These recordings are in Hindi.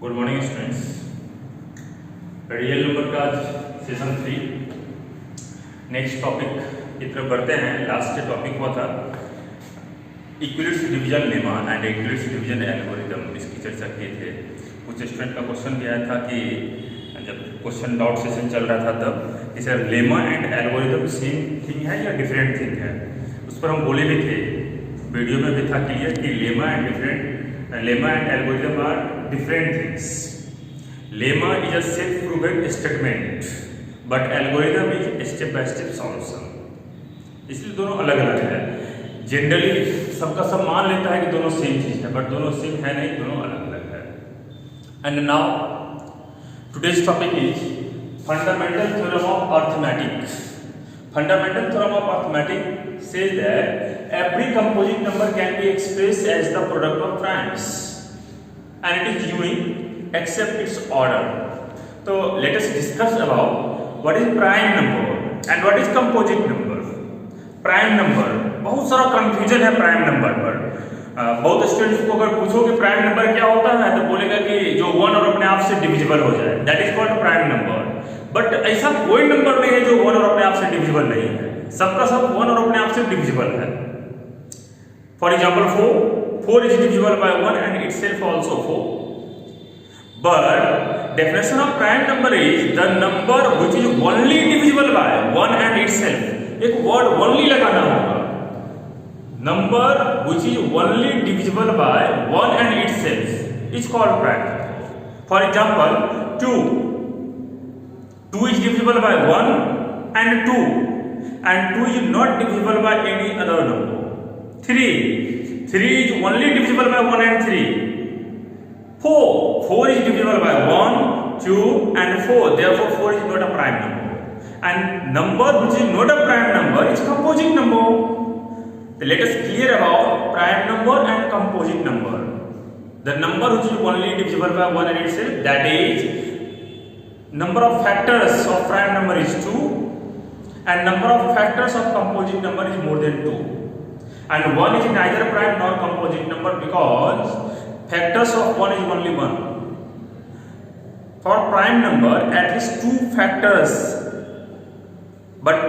Good morning students. Real number का आज सेशन 3 नेक्स्ट टॉपिक की तरफ बढ़ते हैं। लास्ट टॉपिक हुआ था Euclid's division lemma and Euclid's division algorithm, इसकी चर्चा किए थे। कुछ स्टूडेंट का क्वेश्चन भी आया था कि जब क्वेश्चन डाउट सेशन चल रहा था तब कि sir lemma and algorithm same thing है या डिफरेंट थिंग है। उस पर हम बोले भी थे, वीडियो में भी था क्लियर कि lemma and algorithm are different things. Lemma is a self-proven statement, but algorithm is step-by-step solution. इसलिए दोनों अलग-अलग है। जनरली सबका सब मान लेता है कि दोनों सेम चीज है, बट दोनों सेम है नहीं, दोनों अलग-अलग है। And now today's topic is fundamental theorem of arithmetic. Fundamental theorem of arithmetic says that every composite number can be expressed as the product of primes. And it is unique except its order. So let us discuss about what is prime number and what is composite number. Prime number बहुत सारा कंफ्यूजन है प्राइम नंबर पर। बहुत स्टूडेंट्स को अगर पूछो कि प्राइम नंबर क्या होता है तो बोलेगा कि जो वन और अपने आप से डिविजिबल हो जाए, that is called prime number. But ऐसा कोई नंबर नहीं है जो वन और अपने आप से डिविजिबल नहीं है, सबका सब वन और अपने आप से डिविजिबल है। For example 4 is divisible by 1 and itself also 4. But definition of prime number is the number which is only divisible by 1 and itself. एक word only लगाना होगा। Number which is only divisible by 1 and itself is called prime. For example, 2. 2 is divisible by 1 and 2, and 2 is not divisible by any other number. 3 is only divisible by 1 and 3. 4 is divisible by 1, 2 and 4. Therefore 4 is not a prime number. And number which is not a prime number is composite number. So let us clear about prime number and composite number. The number which is only divisible by 1 and itself, that is number of factors of prime number is 2, and number of factors of composite number is more than 2. And 1 is neither prime nor composite number because factors of 1 is only 1. For prime number at least 2 factors, but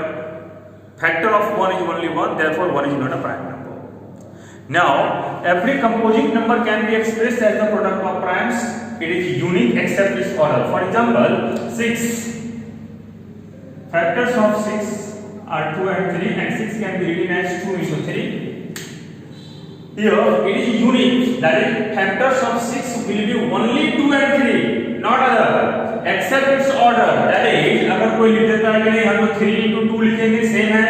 factor of 1 is only 1, therefore 1 is not a prime number. Now every composite number can be expressed as the product of primes. It is unique except its order. For example, 6 factors of 6 are 2 and 3, and 6 can be written as 2 into 3. Here it is unique, that is factors of 6 will be only 2 and 3, not other, except its order. That is अगर कोई लिख देता है कि नहीं हम 3 into 2 लिखेंगे सेम है,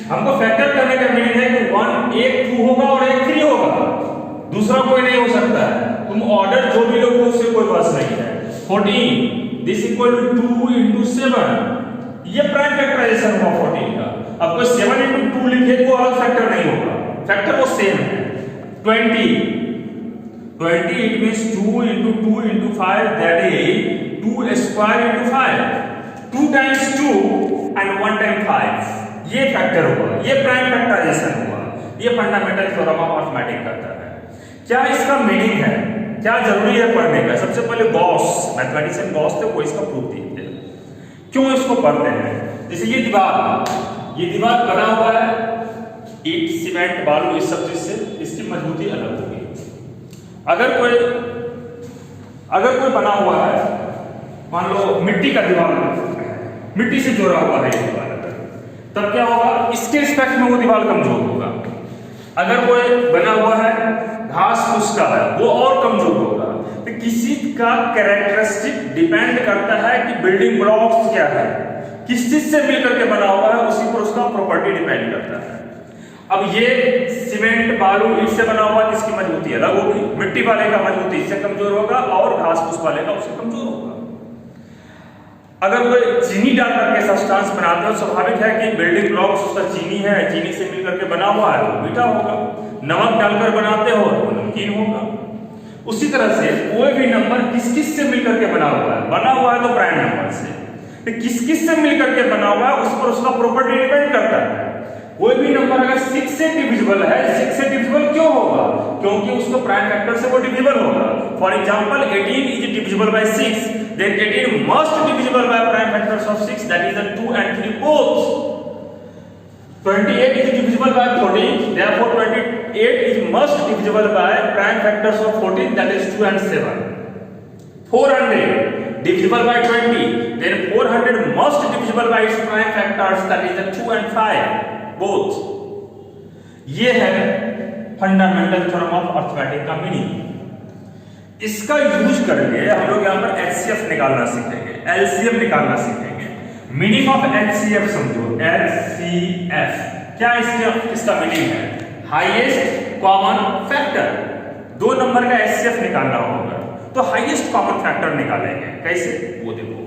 हमको फैक्टर करने का मीनिंग है कि 1 एक 2 होगा और एक 3 होगा, दूसरा कोई नहीं हो सकता है। तुम ऑर्डर जो भी लोगे उससे कोई बस नहीं है। 14 दिस इक्वल टू 2 into 7, ये प्राइम फैक्टराइजेशन हुआ 14 का। अब कोई 7 into 2 लिखे तो अलग फैक्टर नहीं होगा, फैक्टर वो सेम है। 20 it means 2 into 2 into 5, that is 2 square into 5, 2 times 2 and 1 times 5, ये फैक्टर हुआ, ये प्राइम फैक्टराइजेशन हुआ। ये फंडामेंटल थ्योरम ऑफ अरिथमेटिक करता है। क्या इसका मीनिंग है, क्या जरूरी है पढ़ने का? सबसे पहले गॉस, मैथमेटिशियन गॉस थे, वो इसका प्रूफ दिए थे। क्यों इसको पढ़ते हैं? जैसे ये दीवार बना हुआ है ईंट, सीमेंट, बालू, इस सब चीज से, इसकी मजबूती अलग होगी। अगर कोई बना हुआ है, मान लो मिट्टी का दीवार, मिट्टी से जोड़ा हुआ है ये दीवार, तब क्या होगा? इसके रिस्पेक्ट में वो दीवार कमजोर होगा। अगर कोई बना हुआ है घास फूस का है, वो और कमजोर होगा। तो किसी का कैरेक्टरिस्टिक डिपेंड करता है कि बिल्डिंग ब्लॉक्स क्या है, किस चीज से मिलकर के बना हुआ है, उसी पर उसका प्रॉपर्टी डिपेंड करता है। अब ये सीमेंट, बालू, ईंट से बना हुआ, इसकी मजबूती अलग होगी। मिट्टी वाले का मजबूती इससे कमजोर होगा और घास फूस वाले का उससे कमजोर होगा। अगर कोई चीनी डाल करके सब्सटेंस बनाते हो, स्वाभाविक है कि बिल्डिंग ब्लॉक्स उसका चीनी है, चीनी से मिलकर के बना हुआ है, वो मीठा होगा। नमक डालकर बनाते हो तो नमकीन होगा। उसी तरह से कोई भी नंबर किस किस से मिलकर के बना हुआ है तो प्राइम नंबर से, तो किस किस से मिलकर के बना हुआ है उस पर उसका प्रॉपर्टी डिपेंड करता है। कोई भी नंबर अगर 6 से डिविजिबल है, 6 से डिविजिबल क्यों होगा? क्योंकि उसको प्राइम फैक्टर से वो डिविजिबल होगा। For example, 18 is divisible by 6. Then 18 must divisible by prime factors of 6, that is the 2 and 3 both. 28 is divisible by 14. Therefore, 28 is must divisible by prime factors of 14, that is 2 and 7. 400 divisible by 20. Then 400 must divisible by its prime factors, that is the 2 and 5 both. ये है फंडामेंटल थ्योरम ऑफ अर्थमेटिक का मीनिंग। इसका यूज करके हम लोग यहाँ पर एचसीएफ निकालना सीखेंगे, एलसीएम निकालना सीखेंगे। मीनिंग ऑफ एचसीएफ समझो, एचसीएफ क्या इसका मीनिंग है? Highest common factor. 2 नंबर का एचसीएफ निकालना होगा तो हाईएस्ट कॉमन फैक्टर निकालेंगे। कैसे वो देखो।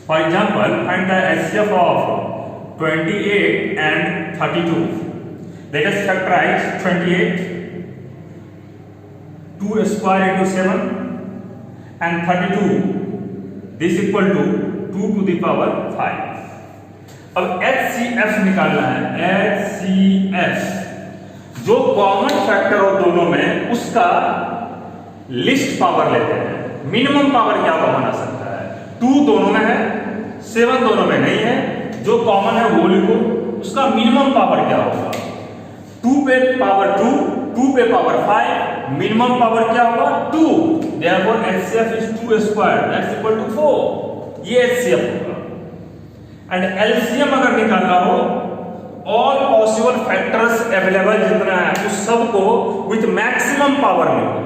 For example, find the HCF of 28 and 32। Let us factorize 28, 2 square into 7 and 32. This equal to 2 to the power 5. अब HCF निकालना है। HCF जो कॉमन फैक्टर हो दोनों में उसका लिस्ट पावर लेते हैं। मिनिमम पावर क्या कॉमन आ सकता है? 2 दोनों में है, 7 दोनों में नहीं है। जो कॉमन है वो लिखो, उसका मिनिमम पावर क्या होगा? 2 पे पावर 2, 2 पे पावर 5, मिनिमम पावर क्या होगा? 2। Therefore HCF is 2 square, that's equal to 4। ये HCF होगा। एंड LCM अगर निकालना हो, ऑल पॉसिबल फैक्टर्स अवेलेबल जितना है उस सब को विथ मैक्सिमम पावर लिखो।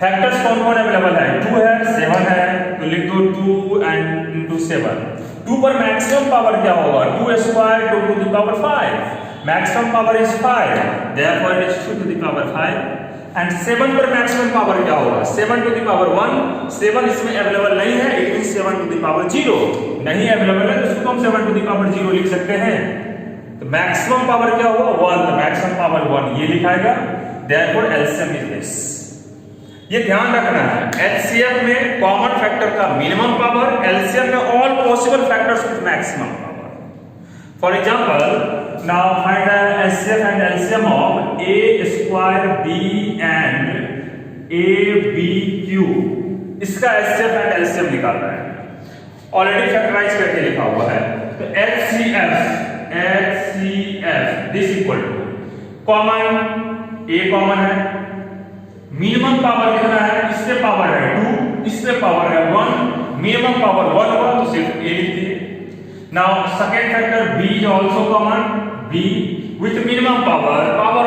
फैक्टर्स कौन कौन अवेलेबल है? 2 है, 7 है, तो लिख दो 2 एंड इंटू 7। 2 पर मैक्सिमम पावर क्या होगा? 2 square 2 to the power 5। Maximum power is 5, therefore it is 2 to the power 5. And 7 पर maximum power क्या होगा? 7 to the power 1। 7 इसमें अवेलेबल नहीं है, it means 7 to the power 0। नहीं अवेलेबल है तो इसको हम 7 to the power 0 लिख सकते हैं। तो मैक्सिमम पावर क्या होगा? 1, तो मैक्सिमम पावर 1 ये लिखाएगा। therefore LCM is this। ये ध्यान रखना है, HCF में कॉमन फैक्टर का मिनिमम पावर, LCM में all possible factors with maximum power. For example, now find the HCF and LCM of a square b and abq। इसका HCF and LCM निकालना है। ऑलरेडी फैक्टराइज करके लिखा हुआ है। तो HCF this equal to common, a common है, मिनिमम पावर कितना है? इससे पावर है 2, इससे पावर है 1, मिनिमम पावर 1 होगा तो सिर्फ a लिख दिए। Now second factor b is also common, b with minimum power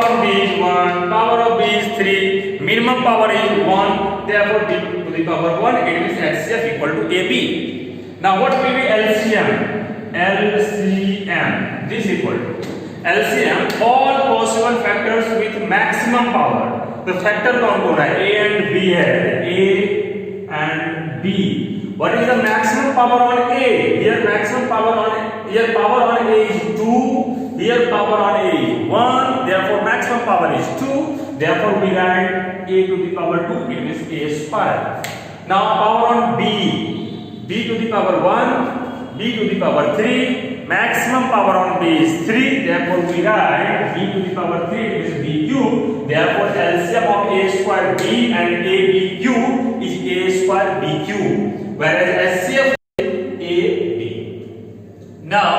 on b is 1, power of b is 3, minimum power is 1, therefore b to the power 1, it means HCF equal to AB. Now what will be LCM? LCM this equal to LCM all possible factors with maximum power। तो फैक्टर कौन कौन है? a and b है, a and b। What is the maximum power on A? Here maximum power on A, here power on A is 2, here power on A is 1, therefore maximum power is 2, therefore we write A to the power 2, it means A square। Now power on B, B to the power 1, B to the power 3, maximum power on B is 3, therefore we write B to the power 3, it is B cube, therefore LCM of A square B and ABQ is A square B cube, whereas HCF is AB. Now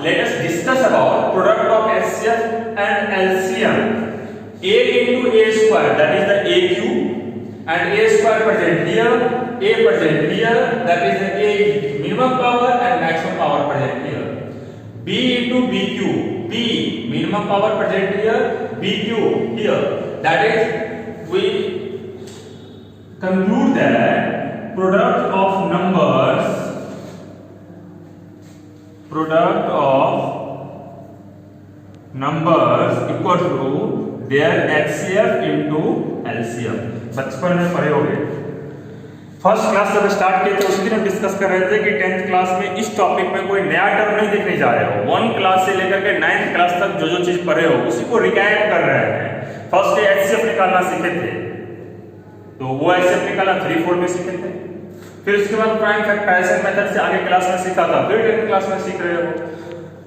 let us discuss about product of HCF and LCM. A into A square, that is the A cube, and A square present here, A present here, that is the A minimum power and maximum power present here. B into B cube, B minimum power present here, B cube here, that is we conclude that product of numbers equal to their HCF into LCM। बचपन में पढ़े होंगे, फर्स्ट क्लास जब स्टार्ट किए थे उसी दिन हम डिस्कस कर रहे थे कि 10th क्लास में इस टॉपिक में कोई नया टर्म नहीं देखने जा रहे हो। 1 क्लास से लेकर के 9th क्लास तक जो चीज पढ़े हो उसी को रिकैप कर रहे हैं। फर्स्ट डे HCF निकालना सीखे थे, तो वो HCF निकालना 3/4 में सीखे थे। फिर उसके बाद प्राइम फैक्टराइजेशन मेथड से आगे क्लास में सीखा था, फिर 10th क्लास में सीख रहे हो।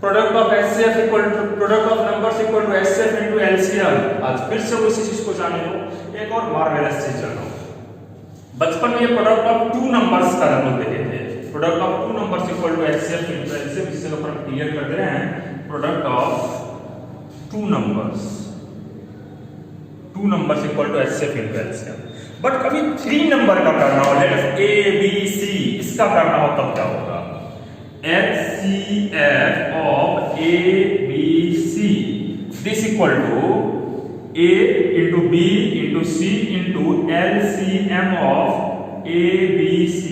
Product of HCF equal to product of numbers equal to HCF into LCM। आज फिर से उसी चीज को जाने हो, एक और मार्वेलस चीज जानो। बचपन में प्रोडक्ट ऑफ टू नंबर्स का हम लोग देखे थे, product of two numbers equal to HCF into LCM, इससे ऊपर हम क्लियर कर दे रहे हैं product of two numbers equal to HCF into LCM. But कभी थ्री नंबर का करना हो, लेट अस ए बी सी, इसका करना हो तब क्या होगा, HCF of A B C this equal to A into B into C into LCM of A B C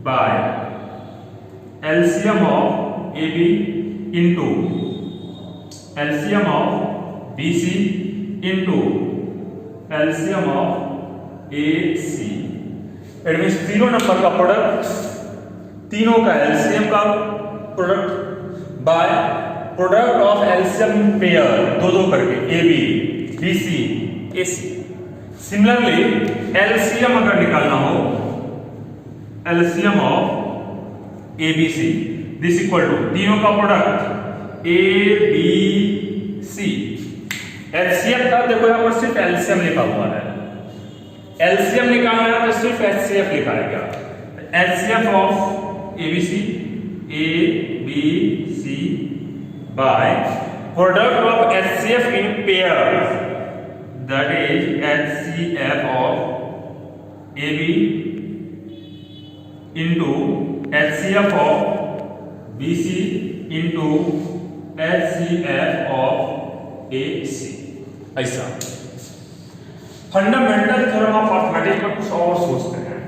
by LCM of AB into LCM of BC into LCM of AC। It means तीनों नंबर का प्रोडक्ट, तीनों का LCM का product by product of LCM pair, दो दो करके A B B C A C. Similarly LCM अगर निकालना हो, LCM of A B C this equal to तीनों का product A B C. HCF का देखो यहां पर सिर्फ एलसीएम लिखा हुआ है, एलसीएम निकालना है तो सिर्फ एचसीएफ लिखा है। क्या HCF of A B C by product of HCF in pairs, that is HCF of AB into HCF of BC into HCF of AC। ऐसा फंडामेंटल थ्योरम ऑफ अर्थमेटिक्स पर कुछ और सोचते हैं।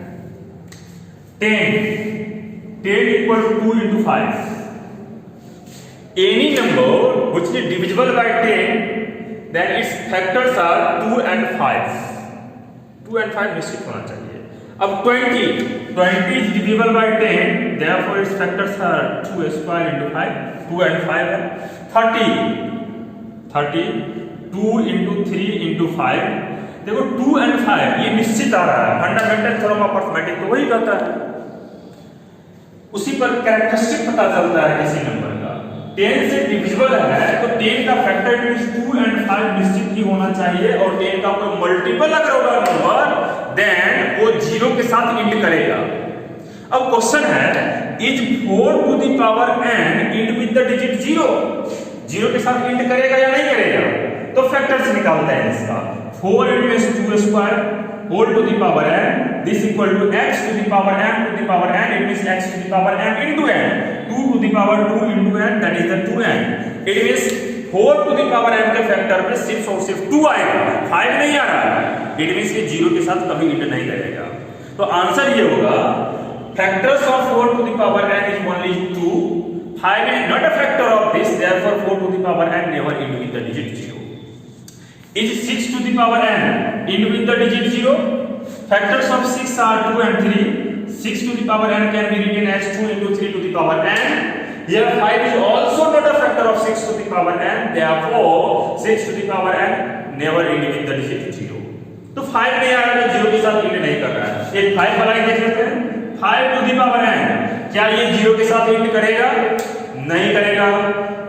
10 equal to 2 into 5, any number which is divisible by 10 then its factors are 2 and 5। 2 and 5 निश्चित होना चाहिए। अब 20 is divisible by 10 therefore its factors are 2 square into 5, 2 and 5 है। 30 2 into 3 into 5, देखो 2 and 5 ये निश्चित आ रहा है, फंडामेंटल थ्योरम ऑफ अर्थमेटिक्स तो वही कहता है। उसी पर कैरेक्टरिस्टिक पता चलता है किसी नंबर का। 10 से डिविजिबल है तो 10 का फैक्टर मींस 2 and 5 निश्चित ही होना चाहिए, और 10 का कोई मल्टीपल अगर होगा नंबर देन वो 0 के साथ इंड करेगा। अब क्वेश्चन है is 4 to the power n end with the digit 0, 0 के साथ इंड करेगा या नहीं करेगा? तो फैक्टर्स निकालते हैं इसका। 4 into 2 square whole to the power n this equal to x to the power m to the power n, it means x to the power m into n, 2 to the power 2 into n that is the 2n। it means 4 to the power m के फैक्टर में सिर्फ और सिर्फ 2 आएगा, 5 नहीं आ रहा है। it means ये 0 के साथ कभी इंड नहीं करेगा। तो आंसर ये होगा factors of 4 to the power n is only 2, 5 is not a factor of this, therefore 4 to the power n never end with the digit 0। is 6 to the power n end with the digit 0? Factors of 6 are 2 and 3. 6 to the power n can be written as 2 into 3 to the power n. Here 5 is also not a factor of 6 to the power n, therefore 6 to the power n never end with the digit 0। तो 5 नहीं आ रहा है, 0 के साथ इंड नहीं कर रहा है। एक 5 वाला ही देख लेते हैं। 5 to the power n, क्या ये 0 के साथ इंड करेगा? नहीं करेगा।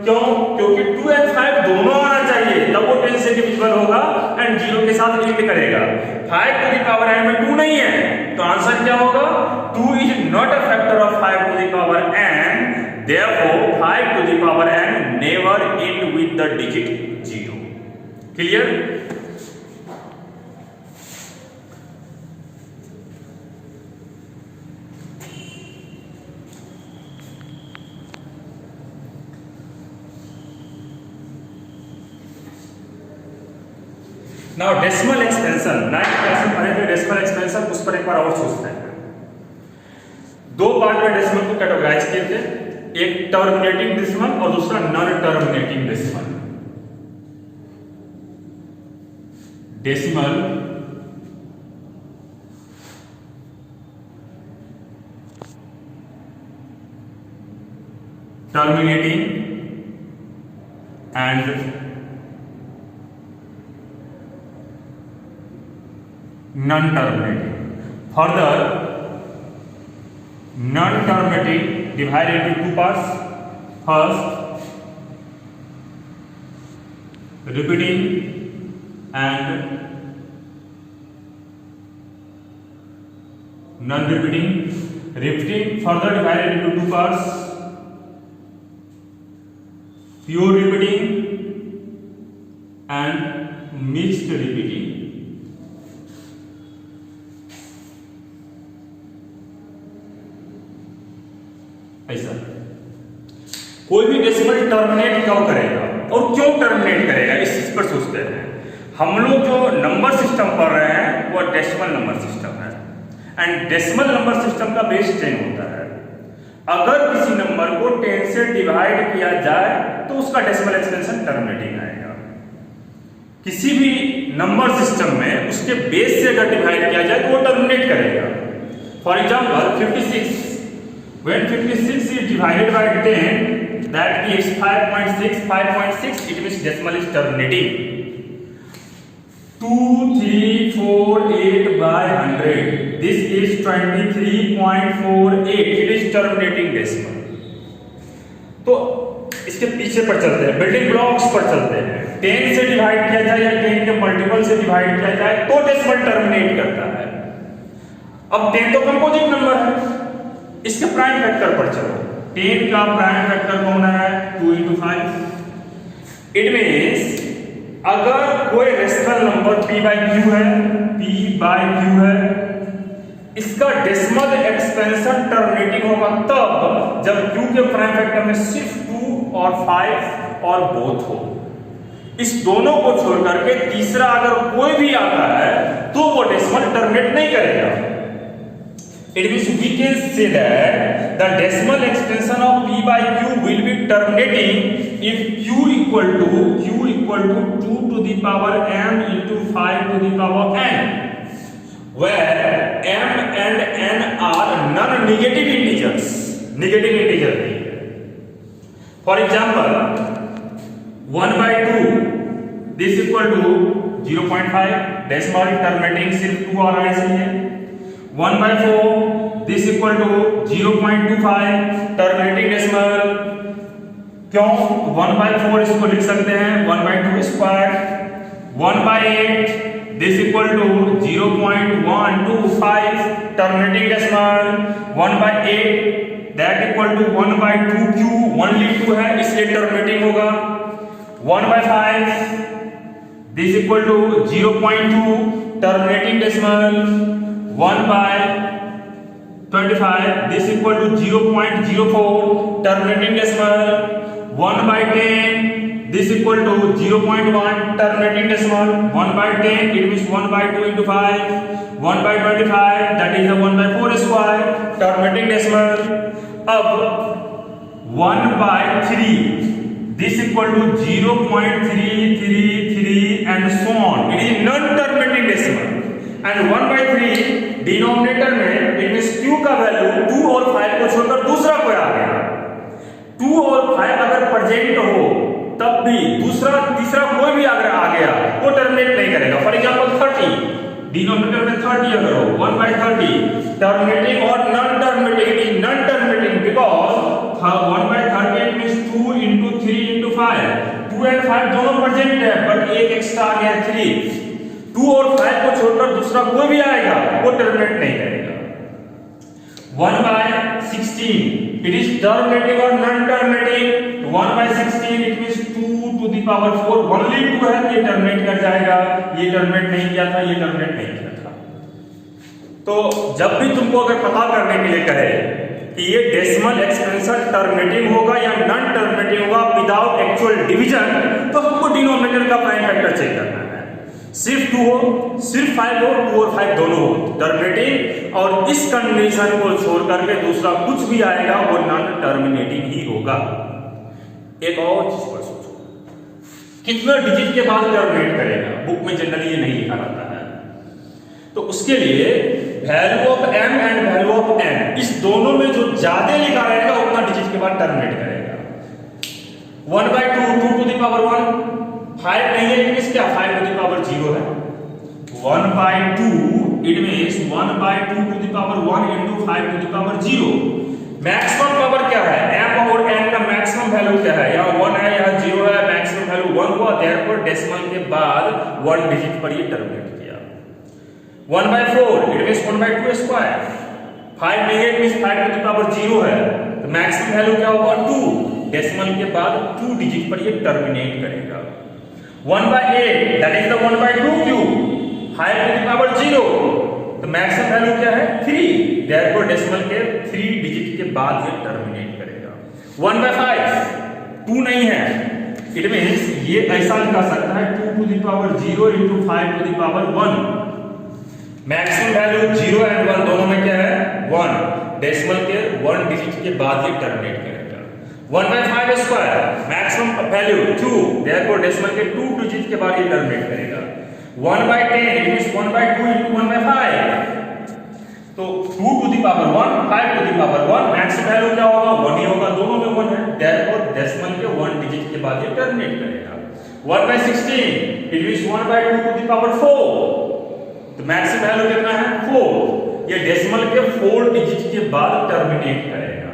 क्यों? क्योंकि 2 and 5 दोनों आना चाहिए, तब वो 10 से डिविजिबल होगा एंड 0 के साथ इंड करेगा। 5 to the power n में 2 नहीं है, तो आंसर क्या होगा? 2 is not a factor of 5 to the power n, therefore 5 to the power n never end with the digit 0। Clear? Now decimal expansion, 9th class में पढ़े थे डेसिमल एक्सपेंशन, उस पर एक बार और सोचते हैं। दो पार्ट में डेसिमल को कैटेगराइज किए थे, एक टर्मिनेटिंग डेसिमल और दूसरा non terminating decimal. Decimal terminating and non-terminating। Further, non-terminating divided into two parts. First, repeating and non repeating further divided into two parts, pure repeating and mixed repeating. ऐसा कोई भी डेसिमल टर्मिनेट कब करेगा और क्यों टर्मिनेट करेगा, इस चीज पर सोचते हैं। हम लोग जो नंबर सिस्टम पढ़ रहे हैं वो डेसिमल नंबर सिस्टम है, एंड डेसिमल नंबर सिस्टम का बेस 10 होता है। अगर किसी नंबर को 10 से डिवाइड किया जाए तो उसका डेसिमल एक्सपेंशन टर्मिनेटिंग आएगा। किसी भी नंबर सिस्टम में उसके बेस से अगर डिवाइड किया जाए तो वो टर्मिनेट करेगा। For example 56, when 56 is divided by 10, that gives 5.6. 5.6, it means decimal is terminating. 2, 3, 4, 8 by 100. This is 23.48. It is terminating decimal. तो इसके पीछे पर चलते हैं, बिल्डिंग ब्लॉक्स पर चलते हैं। 10 से डिवाइड किया जाए या 10 के मल्टीपल से डिवाइड किया जाए तो डेसिमल टर्मिनेट करता है। अब 10 तो कंपोजिट नंबर है, इसके प्राइम फैक्टर पर चलो। 10 का प्राइम फैक्टर कौन है? 2 into 5। इट मीन्स अगर कोई rational number p by q है, इसका डेसिमल एक्सपेंशन टर्मिनेटिंग होगा तब जब q के प्राइम फैक्टर में सिर्फ 2 और 5 और बोथ हो। इस दोनों को छोड़ करके तीसरा अगर कोई भी आता है तो वो डेसिमल टर्मिनेट नहीं करेगा। It means we can say that the decimal extension of p by q will be terminating if q equal to 2 to the power m into 5 to the power n, where m and n are non-negative integers. Negative integer नहीं है। For example, 1 by 2 this equal to 0.5, decimal terminating सिर्फ 2 और ऐसे ही है। 1 by 4 this equal to 0.25 terminating decimal. क्यों? 1 by 4 इसको लिख सकते हैं 1 by 2 square. 1 by 8 this equal to 0.125 terminating decimal. 1 by 8 that equal to 1 by 2q, only 2 है इसलिए टर्मिनेटिंग होगा। 1 by 5 this equal to 0.2 terminating decimal. 1 by 25 this equal to 0.04 terminating decimal. 1 by 10 this equal to 0.1 terminating decimal. 1 by 10 it means 1 by 2 into 5. 1 by 25 that is a 1 by 4 square terminating decimal. अब 1 by 3 this equal to 0.333 and so on. It is non-terminating decimal. And 1 by 3 denominator में इट मींस q का वैल्यू 2 और 5 को छोड़कर दूसरा कोई आ गया। 2 और 5 अगर प्रेजेंट हो तब भी तीसरा कोई भी अगर आ गया वो टर्मिनेट नहीं करेगा। फॉर एग्जांपल 30, डिनोमिनेटर में 30 अगर हो 1 by 30 टर्मिनेटिंग और non terminating. It is non terminating because 1 by 30 it means 2 into 3 into 5। 2 and 5 दोनों प्रेजेंट है बट एक एक्स्ट्रा आ गया 3। 2 और 5 को छोड़कर दूसरा कोई भी आएगा वो टर्मिनेट नहीं करेगा। 1 by 16 इट इज टर्मिनेटिंग और non terminating. 1 by 16 it means 2 to the power 4 only 2 है, ये टर्मिनेट कर जाएगा। ये टर्मिनेट नहीं किया था, ये टर्मिनेट नहीं किया था। तो जब भी तुमको अगर पता करने के लिए कहे कि ये डेसिमल एक्सपेंशन टर्मिनेटिंग होगा या नॉन टर्मिनेटिंग होगा विदाउट एक्चुअल डिवीजन, तो हमको डिनोमिनेटर का प्राइम फैक्टर चेक करना है। सिर्फ 2 हो, सिर्फ 5 हो, 2 और 5 दोनों हो टर्मिनेटिंग, और इस कंडीशन को छोड़ करके दूसरा कुछ भी आएगा वो नॉन टर्मिनेटिंग ही होगा। एक और चीज पर सोचो, कितना डिजिट के बाद टर्मिनेट करेगा? बुक में जनरली ये नहीं लिखा रहता है। तो उसके लिए value of m and value of n इस दोनों में जो ज्यादा लिखा रहेगा उतना डिजिट के बाद टर्मिनेट करेगा। 1 by 2 2 to the power 1, 5 नहीं है इट क्या 5 to the power 0 है। 1 by 2 it means 1 by 2 to the power 1 into 5 to the power 0। Maximum power क्या है? m और n का मैक्सिमम वैल्यू क्या है? यहाँ 1 है, यहाँ 0 है, मैक्सिमम वैल्यू 1 हुआ, देयरफॉर डेसिमल के बाद 1 डिजिट पर ये टर्मिनेट किया। 1 by 4 it means 1 by 2 square. 5 negative means 5 to the power 0 है, तो मैक्सिमम वैल्यू क्या होगा 2, डेसिमल के बाद 2 डिजिट पर ये टर्मिनेट करेगा। 1/8 that is the 1/2 cube, 5 to the power 0, तो मैक्सिमम वैल्यू क्या है 3, देयरफॉर डेसिमल के 3 डिजिट के बाद ये टर्मिनेट करेगा। 1/5 2 नहीं है, इट मींस ये ऐसा लिखा सकता है 2 to the power 0 into 5 to the power 1, maximum value 0 and 1 दोनों में क्या है 1, डेसिमल के 1 डिजिट के बाद ये टर्मिनेट करेगा। 1/5 square maximum value 2, therefore decimal के 2 डिजिट के बाद ये टर्मिनेट करेगा। 1/10 इट मींस 1/2 into 1/5, तो 2 to the power 1 5 to the power 1, maximum value क्या होगा 1 ही होगा, दोनों में 1 है, देयरफॉर डेसिमल के 1 डिजिट के बाद ये टर्मिनेट करेगा। 1/16 it means 1/2 to the power 4, तो मैक्सिमम वैल्यू कितना है 4, ये डेसिमल के 4 डिजिट के बाद टर्मिनेट करेगा।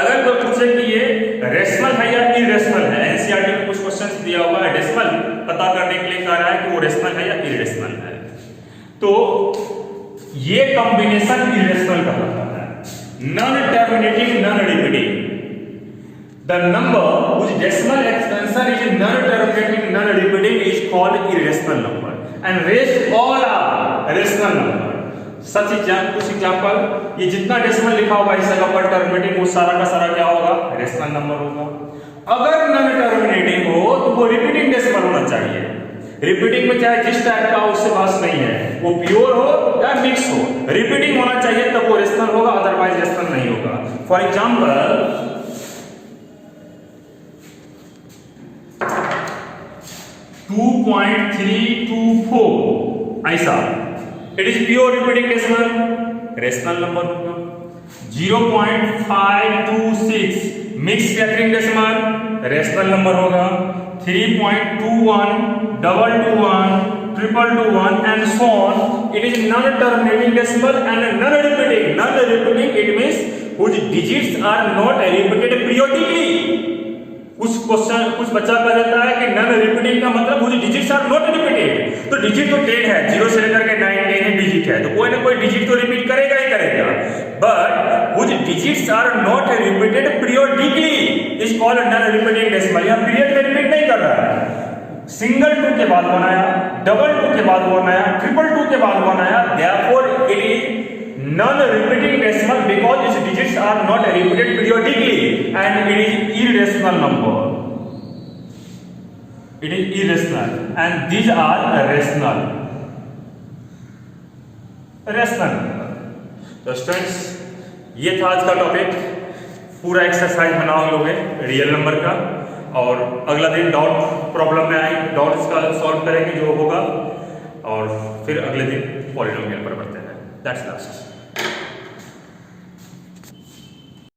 अगर कोई पूछे कि ये रेशनल है या इरेशनल है, एनसीईआरटी में कुछ क्वेश्चंस दिया हुआ है, डेसिमल पता करने के लिए कह रहा है कि वो रेशनल है या इरेशनल है, तो ये कॉम्बिनेशन इरेशनल कहलाता है, non terminating non repeating. The number whose decimal expansion is non-terminating non-repeating is called irrational number and rest all are rational number। सच कुछ एग्जांपल, ये जितना डेसिमल लिखा होगा इस जगह पर टर्मिनेटिंग, वो सारा का सारा क्या होगा रेशनल नंबर होगा। अगर नॉन टर्मिनेटिंग हो तो वो रिपीटिंग डेसिमल होना चाहिए। रिपीटिंग में चाहे जिस टाइप का उससे बात नहीं है, वो प्योर हो या मिक्स हो, रिपीटिंग होना चाहिए तब वो रेशनल होगा, अदरवाइज रेशनल नहीं होगा। फॉर एग्जांपल 2.324 ऐसा, it is pure repeating decimal, rational number होगा। 0.526 mix factoring decimal, rational number होगा। 3.21 221 221 and so on, it is non-terminating decimal and non-repeating। Non-repeating it means whose digits are not repeated periodically। कुछ बच्चा कह देता है कि नॉन रिपीटिंग का मतलब whose digits are not repeated, तो डिजिट तो 10 है, 0 से लेकर के 9 10 डिजिट है, तो कोई ना कोई डिजिट तो रिपीट करेगा ही करेगा, but whose digits are not repeated periodically is called non-repeating decimal। यहाँ पीरियड में रिपीट नहीं कर रहा है, सिंगल 2 के बाद बनाया, डबल 2 के बाद बनाया, ट्रिपल 2 के बाद बनाया, therefore it is non-repeating decimal because its digits are not repeated periodically and it is irrational number। It is irrational and these are rational। rational number। तो स्टूडेंट्स ये था आज का टॉपिक, पूरा एक्सरसाइज बनाओ लोगे रियल नंबर का, और अगला दिन डॉट प्रॉब्लम में आई, डॉट्स का सॉल्व करेंगे जो होगा, और फिर अगले दिन पॉलिनोमियल पर बढ़ते हैं। That's last.